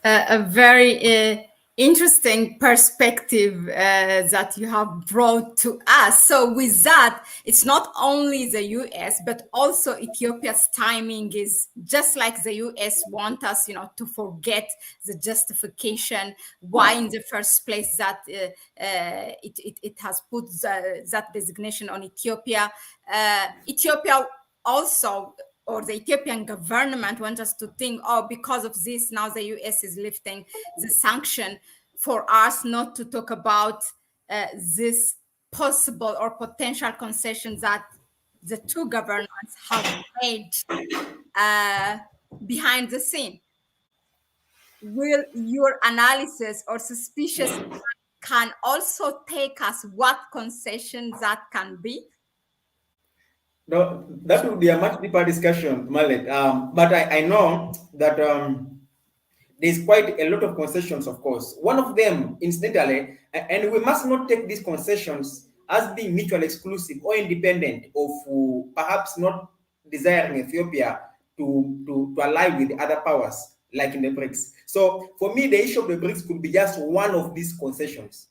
a very interesting perspective that you have brought to us. So with that, it's not only the US, but also Ethiopia's timing is just like the US want us, to forget the justification why in the first place that it has put that designation on Ethiopia. Ethiopia also, or the Ethiopian government wants us to think, oh, because of this, now the US is lifting the sanction for us not to talk about this possible or potential concessions that the two governments have made behind the scene. Will your analysis or suspicious can also take us what concessions that can be? No, that would be a much deeper discussion, Mahlet. But I know that there's quite a lot of concessions, of course. One of them, incidentally, and we must not take these concessions as being mutually exclusive or independent of perhaps not desiring Ethiopia to ally with the other powers, like in the BRICS. So for me, the issue of the BRICS could be just one of these concessions.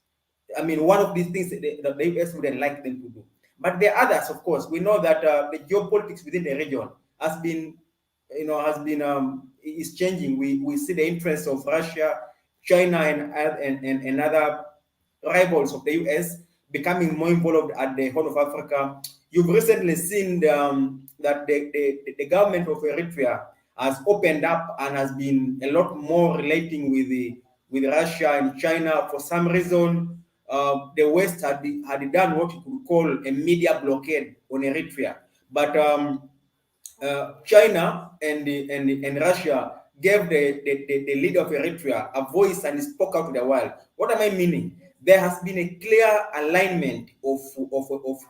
I mean, one of these things that the US wouldn't like them to do. But there are others, of course. We know that the geopolitics within the region has been, is changing. We see the interests of Russia, China, and other rivals of the US becoming more involved at the Horn of Africa. You've recently seen that the government of Eritrea has opened up and has been a lot more relating with Russia and China. For some reason, the West had done what you could call a media blockade on Eritrea, but China and Russia gave the leader of Eritrea a voice and spoke out to the world. What am I meaning? There has been a clear alignment of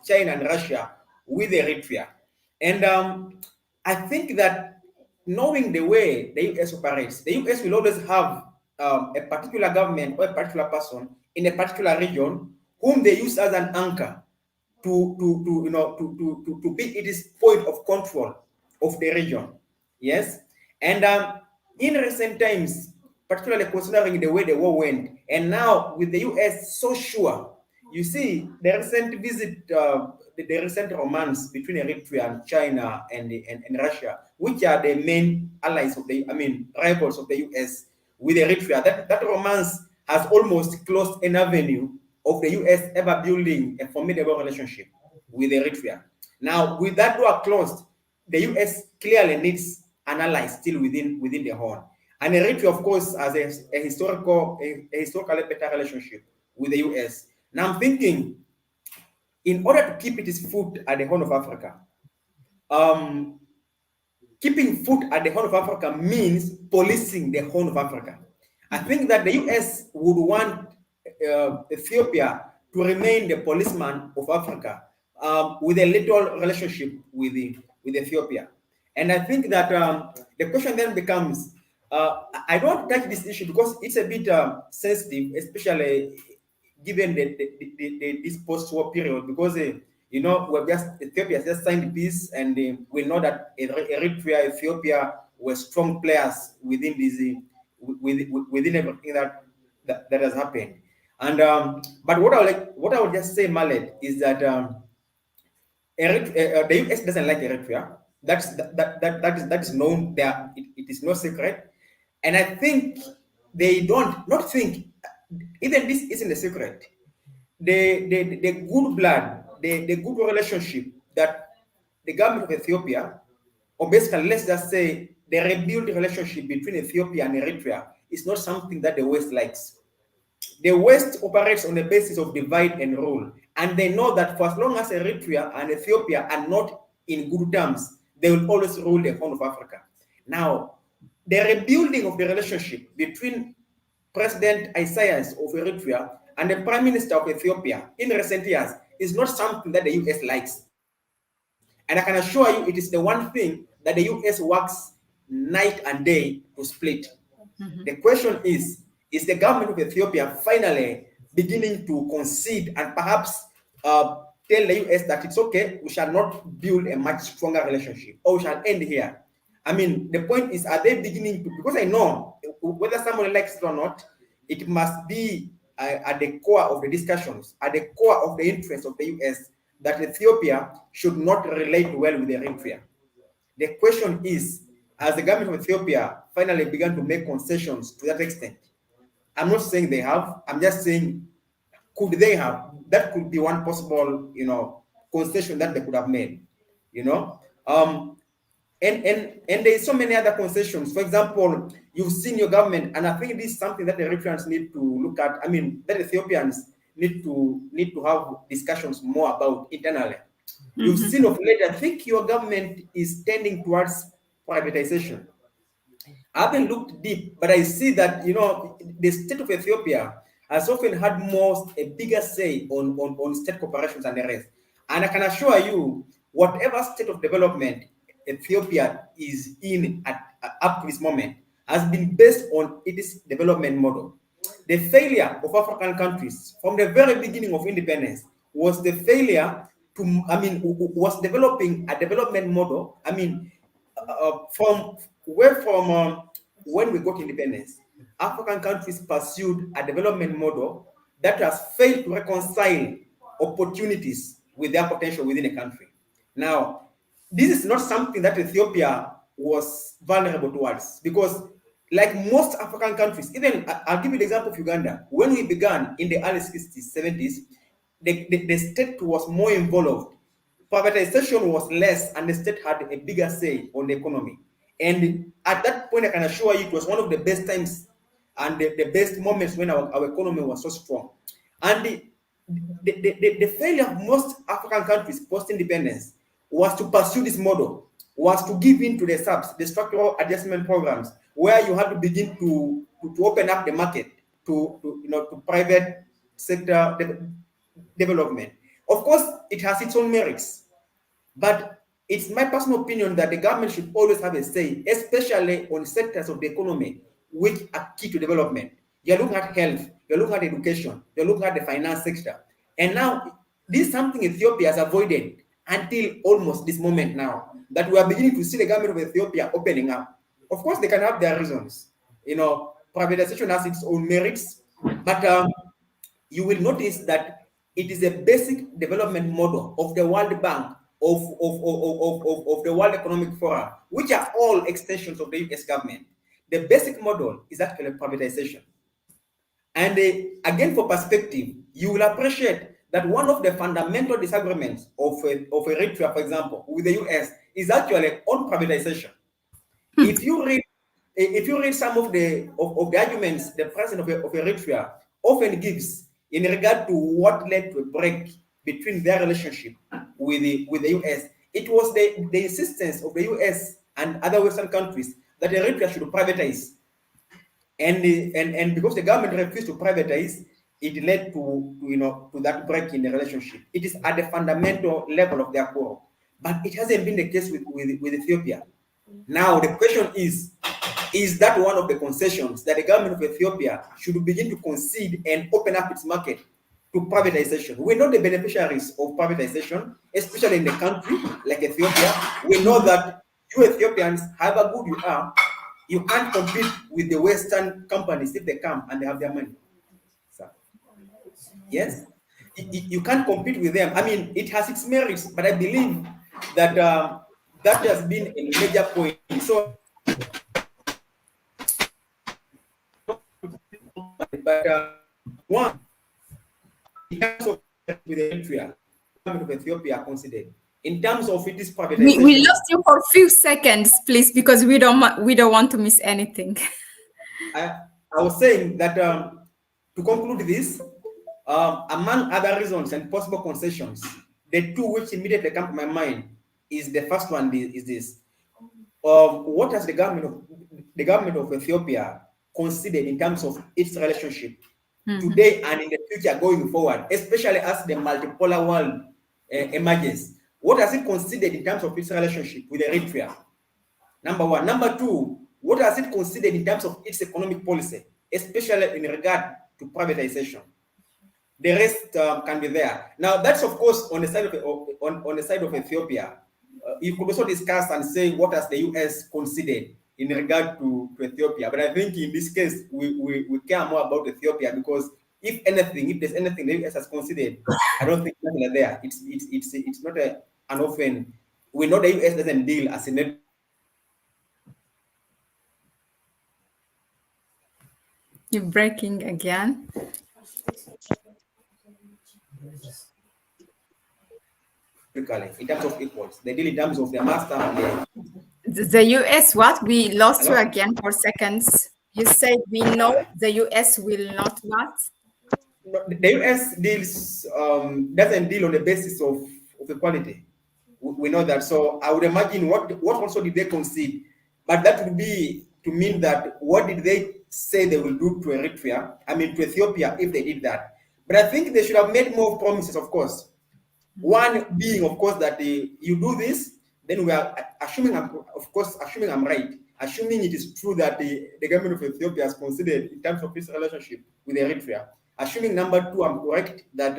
China and Russia with Eritrea, and I think that knowing the way the US operates, the US will always have a particular government or a particular person in a particular region whom they use as an anchor to be its point of control of the region. Yes, and in recent times, particularly considering the way the war went, and now with the US so sure, you see the recent visit, the recent romance between Eritrea and China and Russia, which are the main allies of rivals of the US with Eritrea. That romance has almost closed an avenue of the US ever building a formidable relationship with Eritrea. Now, with that door closed, the US clearly needs an ally still within the Horn. And Eritrea, of course, has a historically better relationship with the US. Now, I'm thinking, in order to keep its foot at the Horn of Africa, keeping foot at the Horn of Africa means policing the Horn of Africa. I think that the US would want Ethiopia to remain the policeman of Africa with a little relationship with Ethiopia. And I think that the question then becomes, I don't touch this issue because it's a bit sensitive, especially given this post-war period, because Ethiopia has just signed peace, and we know that Eritrea, Ethiopia were strong players within within everything that has happened. And but what I would just say, Mahlet, is that the US doesn't like Eritrea. That is known. There, it is no secret, and I think they don't not think even this isn't a secret. The good blood, the good relationship that the government of Ethiopia, or basically let's just say the rebuilt relationship between Ethiopia and Eritrea, is not something that the West likes. The West operates on the basis of divide and rule, and they know that for as long as Eritrea and Ethiopia are not in good terms, they will always rule the Horn of Africa. Now, the rebuilding of the relationship between President Isaias of Eritrea and the Prime Minister of Ethiopia in recent years is not something that the US likes. And I can assure you it is the one thing that the US works night and day to split. Mm-hmm. The question is the government of Ethiopia finally beginning to concede and perhaps tell the US that it's okay, we shall not build a much stronger relationship, or we shall end here? I mean, the point is, are they beginning to, because I know whether somebody likes it or not, it must be at the core of the discussions, at the core of the interest of the US, that Ethiopia should not relate well with Eritrea. The question is, has the government of Ethiopia finally begun to make concessions to that extent? I'm not saying they have. I'm just saying, could they have? That could be one possible, concession that they could have made. And there's so many other concessions. For example, you've seen your government, and I think this is something that the Eritreans need to look at. I mean, that Ethiopians need to have discussions more about internally. You've seen of late, I think your government is tending towards privatization. I haven't looked deep, but I see that the state of Ethiopia has often had a bigger say on state corporations and the rest. And I can assure you, whatever state of development Ethiopia is in up to this moment has been based on its development model. The failure of African countries from the very beginning of independence was the failure was developing a development model. From when we got independence, African countries pursued a development model that has failed to reconcile opportunities with their potential within a country. Now, this is not something that Ethiopia was vulnerable towards, because like most African countries, even I'll give you the example of Uganda. When we began in the early 60s, 70s, the state was more involved. Privatization was less, and the state had a bigger say on the economy. And at that point, I can assure you, it was one of the best times and the best moments when our economy was so strong. And the failure of most African countries post-independence was to pursue this model, was to give in to the SAPs, the structural adjustment programs, where you had to begin to open up the market to private sector development. Of course, it has its own merits, but it's my personal opinion that the government should always have a say, especially on sectors of the economy which are key to development. You're looking at health, you're looking at education, you're looking at the finance sector. And now, this is something Ethiopia has avoided until almost this moment now, that we are beginning to see the government of Ethiopia opening up. Of course, they can have their reasons. Privatization has its own merits, but you will notice that it is a basic development model of the World Bank, of the World Economic Forum, which are all extensions of the US government. The basic model is actually privatization. And again, for perspective, you will appreciate that one of the fundamental disagreements of Eritrea, for example, with the US is actually on privatization. If you read some of the arguments the president of Eritrea often gives in regard to what led to a break between their relationship with the US, it was the insistence of the US and other Western countries that Eritrea should privatize. And because the government refused to privatize, it led to that break in the relationship. It is at the fundamental level of their quarrel, but it hasn't been the case with Ethiopia. Now the question is that one of the concessions that the government of Ethiopia should begin to concede and open up its market to privatization? We're not the beneficiaries of privatization, especially in the country like Ethiopia. We know that you Ethiopians, however good you are, you can't compete with the Western companies if they come and they have their money. So, yes, you can't compete with them. I mean, it has its merits, but I believe that that has been a major point. So, but one, in terms of with Eritrea, the government of Ethiopia considered. In terms of its privatization, we lost you for a few seconds, please, because we don't want to miss anything. I was saying that to conclude this, among other reasons and possible concessions, the two which immediately come to my mind is the first one is this: what has the government of Ethiopia considered in terms of its relationship today and in the future going forward, especially as the multipolar world emerges? What has it considered in terms of its relationship with Eritrea? Number one. Number two, what has it considered in terms of its economic policy, especially in regard to privatization? The rest can be there. Now, that's of course on the side of Ethiopia. You could also discuss and say what has the US considered in regard to Ethiopia. But I think in this case, we care more about Ethiopia because if anything, if there's anything the US has considered, I don't think nothing there. It's not an often. We know the US doesn't deal as a net. You're breaking again. In terms of equals, they deal in terms of their master and their. The US, what? We lost Hello? you again for seconds. You said we know the US will not what? No, the US deals doesn't deal on the basis of equality. We know that. So I would imagine what also did they concede? But that would be to mean that what did they say they will do to Eritrea? I mean to Ethiopia if they did that. But I think they should have made more promises, of course. One being, of course, that you do this, then we are assuming, assuming I'm right, assuming it is true that the government of Ethiopia has considered in terms of its relationship with Eritrea. Assuming number two, I'm correct, that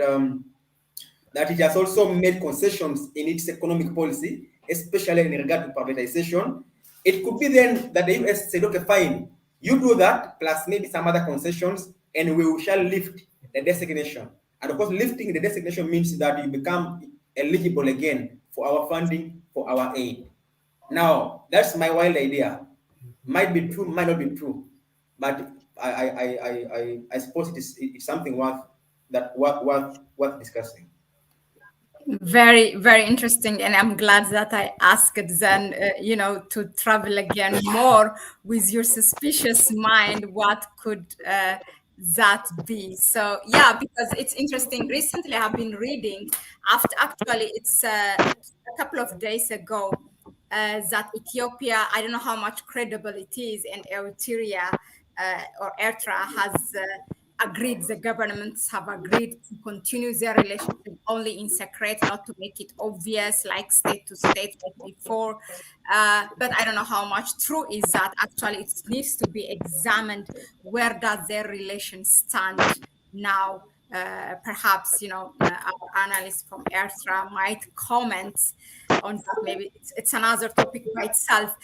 that it has also made concessions in its economic policy, especially in regard to privatization. It could be then that the US said, okay, fine, you do that, plus maybe some other concessions, and we shall lift the designation. And of course, lifting the designation means that you become eligible again for our funding, for our aid. Now, that's my wild idea. Might be true, might not be true, but I suppose it's something worth discussing. Very, very interesting. And I'm glad that I asked then, to travel again more with your suspicious mind. What could that be? So, yeah, because it's interesting. Recently, I've been reading, actually, it's a couple of days ago, that Ethiopia, I don't know how much credible it is, and Eritrea or Eritrea has agreed, the governments have agreed to continue their relationship only in secret, not to make it obvious like state to state like before. But I don't know how much true is that. Actually, it needs to be examined. Where does their relation stand now? Perhaps our analysts from Eritrea might comment on that. Maybe it's another topic by itself.